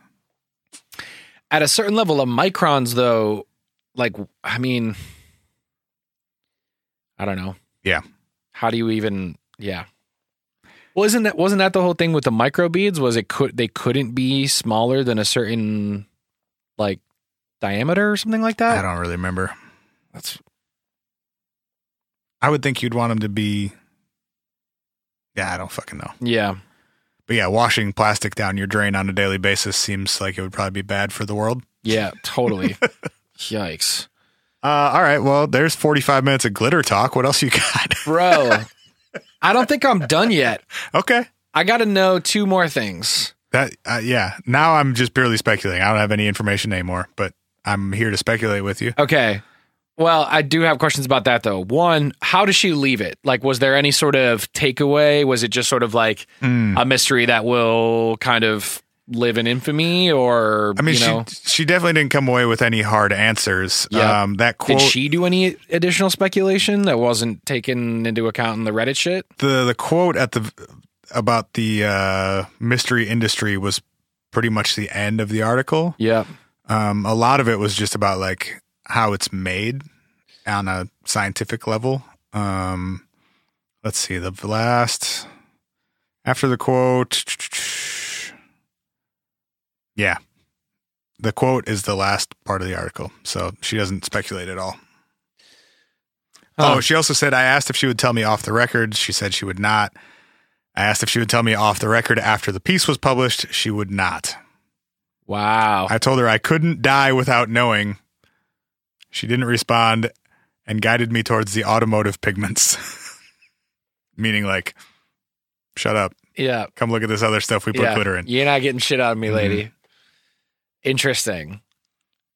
At a certain level of microns, though, like, I mean, I don't know. Yeah. How do you even? Yeah. Well, wasn't that the whole thing with the microbeads? Was they couldn't be smaller than a certain like diameter or something like that? I don't really remember. I would think you'd want them to be. Yeah, I don't fucking know. Yeah. But yeah, washing plastic down your drain on a daily basis seems like it would probably be bad for the world. Yeah, totally. Yikes. All right. Well, there's 45 minutes of glitter talk. What else you got? Bro, I don't think I'm done yet. Okay. I got to know two more things. Yeah. Now I'm just purely speculating. I don't have any information anymore, but I'm here to speculate with you. Okay. Well, I do have questions about that, though. One, how does she leave it? Like, was there any sort of takeaway? Was it just sort of like a mystery that will kind of live in infamy? Or, I mean, she definitely didn't come away with any hard answers. Yep. That quote, did she do any additional speculation that wasn't taken into account in the Reddit shit? The quote about the mystery industry was pretty much the end of the article. Yeah. A lot of it was just about like how it's made on a scientific level. Let's see, the last after the quote. Yeah. The quote is the last part of the article. So she doesn't speculate at all. Oh, she also said, I asked if she would tell me off the record. She said she would not. I asked if she would tell me off the record after the piece was published. She would not. Wow. I told her I couldn't die without knowing. She didn't respond and guided me towards the automotive pigments. Meaning like, shut up. Yeah. Come look at this other stuff we put glitter in. You're not getting shit out of me, lady. Interesting.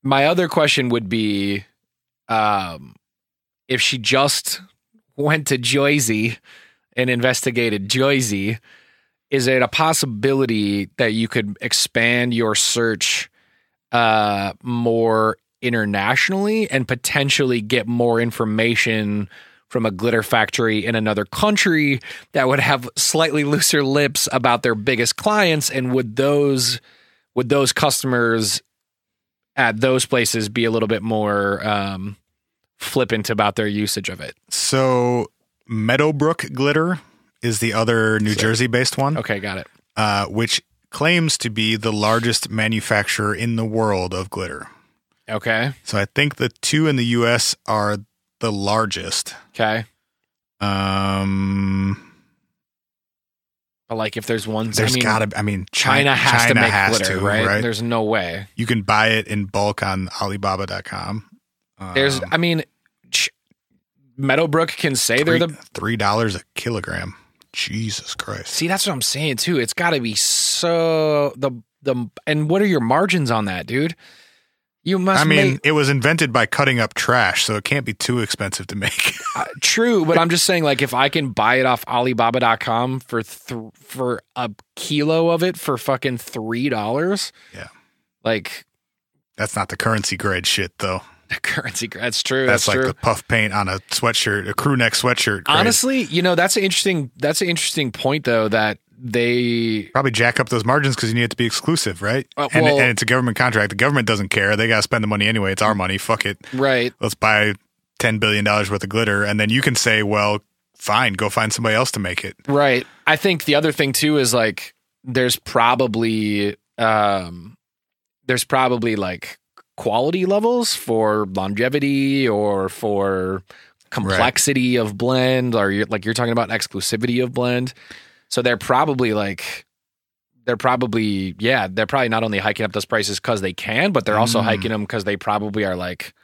My other question would be, if she just went to Joyzy and investigated Joyzy, is it a possibility that you could expand your search more internationally and potentially get more information from a glitter factory in another country that would have slightly looser lips about their biggest clients? And would those customers at those places be a little bit more flippant about their usage of it? So Meadowbrook Glitter is the other New Jersey-based one. Okay, got it. Which claims to be the largest manufacturer in the world of glitter. Okay. So I think the two in the U.S. are the largest. Okay. But like, if there's one, there's gotta. I mean, China has to make glitter, to, right? There's no way you can buy it in bulk on Alibaba.com. There's, I mean, Meadowbrook can say they're the $3 a kilogram. Jesus Christ! See, that's what I'm saying too. It's got to be so and what are your margins on that, dude? You must. I mean, it was invented by cutting up trash, so it can't be too expensive to make. True, but I'm just saying, like, if I can buy it off Alibaba.com for a kilo of it for fucking $3, yeah, like that's not the currency grade shit, though. The currency, that's true. That's like true. the puff paint on a sweatshirt, a crew neck sweatshirt grade. Honestly, that's an interesting point, though, that they probably jack up those margins because you need it to be exclusive, right? And it's a government contract. The government doesn't care. They got to spend the money anyway. It's our money. Fuck it. Right. Let's buy $10 billion worth of glitter. And then you can say, well, fine, go find somebody else to make it. Right. I think the other thing too is like, there's probably like quality levels for longevity or for complexity of blend, or you're talking about exclusivity of blend. So they're probably not only hiking up those prices because they can, but they're also hiking them because they probably are like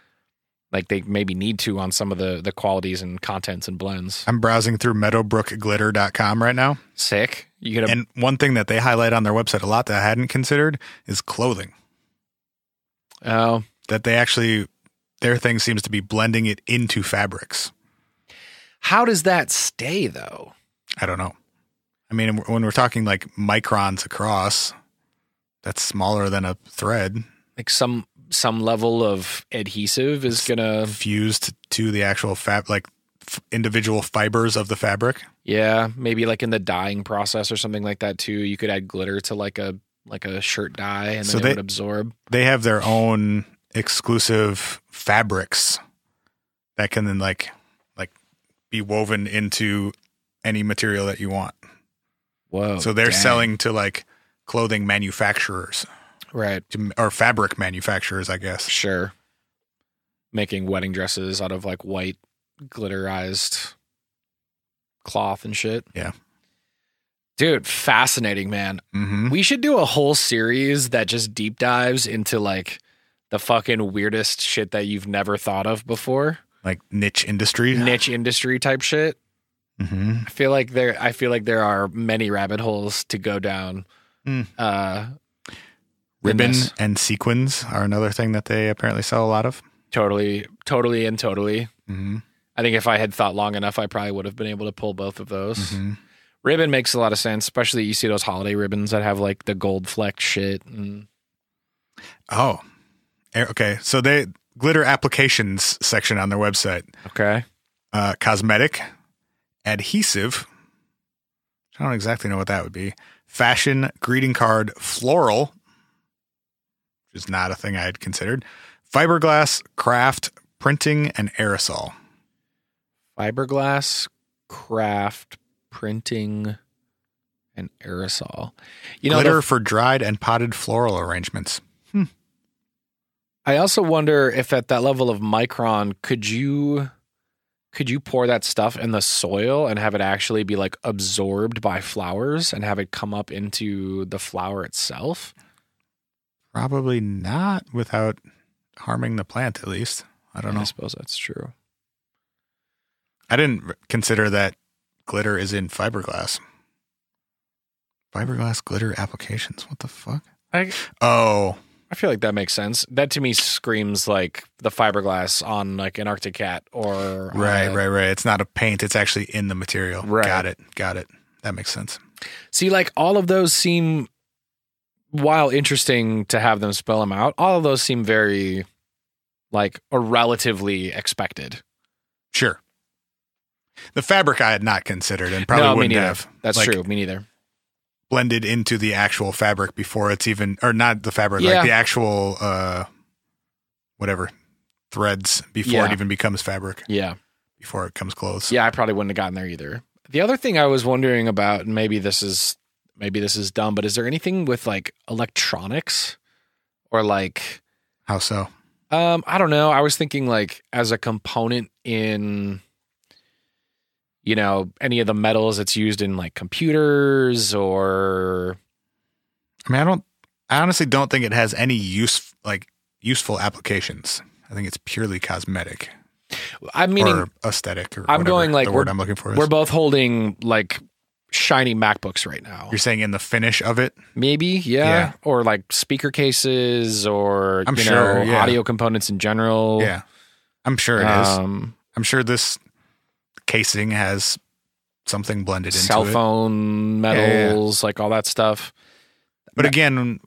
they maybe need to on some of the qualities and contents and blends. I'm browsing through meadowbrookglitter.com right now. Sick. And one thing that they highlight on their website a lot that I hadn't considered is clothing. Oh. That they actually, their thing seems to be blending it into fabrics. How does that stay though? I don't know. I mean, when we're talking like microns across, that's smaller than a thread. Like some level of adhesive is gonna fused to the actual individual fibers of the fabric. Yeah, maybe like in the dyeing process or something like that too. You could add glitter to like a shirt dye, and then it would absorb. They have their own exclusive fabrics that can then like be woven into any material that you want. Whoa! So they're selling to like clothing manufacturers, right? Or fabric manufacturers, I guess. Sure. Making wedding dresses out of like white glitterized cloth and shit. Yeah. Dude, fascinating, man. Mm-hmm. We should do a whole series that just deep dives into like the fucking weirdest shit that you've never thought of before. Like niche industry type shit. Mm-hmm. I feel like there are many rabbit holes to go down. Ribbon and sequins are another thing that they apparently sell a lot of. Totally. Mm-hmm. I think if I had thought long enough, I probably would have been able to pull both of those. Mm-hmm. Ribbon makes a lot of sense, especially you see those holiday ribbons that have like the gold flecked shit. And... Oh, okay. So they glitter applications section on their website. Okay. Cosmetic Adhesive. I don't exactly know what that would be. Fashion, greeting card, floral, which is not a thing I had considered. Fiberglass, craft, printing, and aerosol. Fiberglass, craft, printing, and aerosol. Glitter for dried and potted floral arrangements. I also wonder if at that level of micron, could you pour that stuff in the soil and have it actually be like absorbed by flowers and have it come up into the flower itself? Probably not, without harming the plant, at least. I don't know. I suppose that's true. I didn't consider that glitter is in fiberglass. Fiberglass glitter applications. What the fuck? I feel like that makes sense. That to me screams like the fiberglass on like an Arctic Cat or... Right. It's not a paint. It's actually in the material. Right. Got it. That makes sense. See, like all of those seem, while interesting to have them spell them out, all of those seem very like or relatively expected. Sure. The fabric I had not considered and probably wouldn't have. That's true. Me neither. Blended into the actual fabric before it's even, or not the fabric, like the actual, whatever, threads before it even becomes fabric. Yeah. Before it comes close. Yeah, I probably wouldn't have gotten there either. The other thing I was wondering about, and maybe this is dumb, but is there anything with like electronics or like... How so? I don't know. I was thinking like as a component in... any of the metals that's used in like computers or... I mean, I honestly don't think it has any useful applications. I think it's purely cosmetic. I'm meaning or aesthetic or I'm whatever going like the word I'm looking for is. We're both holding like shiny MacBooks right now. You're saying in the finish of it? Maybe, yeah. Or like speaker cases or audio components in general. Yeah. I'm sure it is. I'm sure this casing has something blended into it. Cell phone metals, like all that stuff. But again,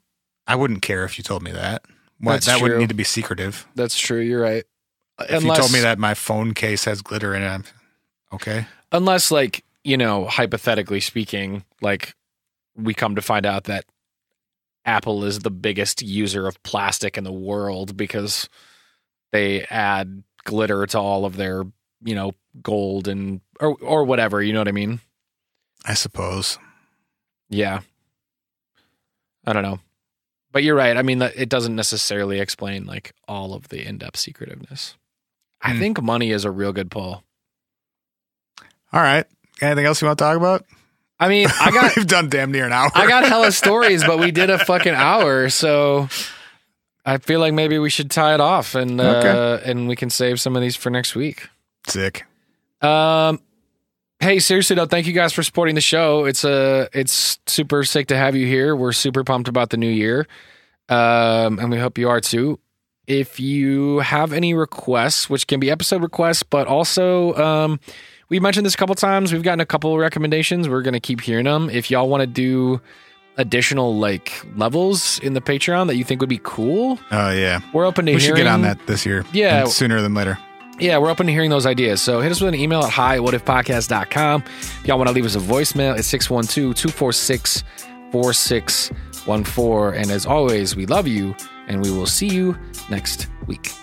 I wouldn't care if you told me that. That wouldn't need to be secretive. That's true. You're right. If you told me that my phone case has glitter in it, I'm okay. Unless, like, hypothetically speaking, like we come to find out that Apple is the biggest user of plastic in the world because they add glitter to all of their, gold and or whatever. You know what I mean? I suppose. Yeah. I don't know. But you're right. I mean, it doesn't necessarily explain like all of the in-depth secretiveness. I think money is a real good pull. All right. Anything else you want to talk about? I mean, we've done damn near an hour. I got hella stories, but we did a fucking hour. So I feel like maybe we should tie it off and we can save some of these for next week. Sick. Hey, seriously though, thank you guys for supporting the show. It's super sick to have you here. We're super pumped about the new year. And we hope you are too. If you have any requests, which can be episode requests, but also, we mentioned this a couple times. We've gotten a couple of recommendations. We're going to keep hearing them. If y'all want to do additional like levels in the Patreon that you think would be cool. Oh yeah. We're open to We should get on that this year. Yeah. Sooner than later. Yeah, we're open to hearing those ideas. So hit us with an email at hi@whatifpodcast.com. If y'all want to leave us a voicemail, it's 612-246-4614. And as always, we love you, and we will see you next week.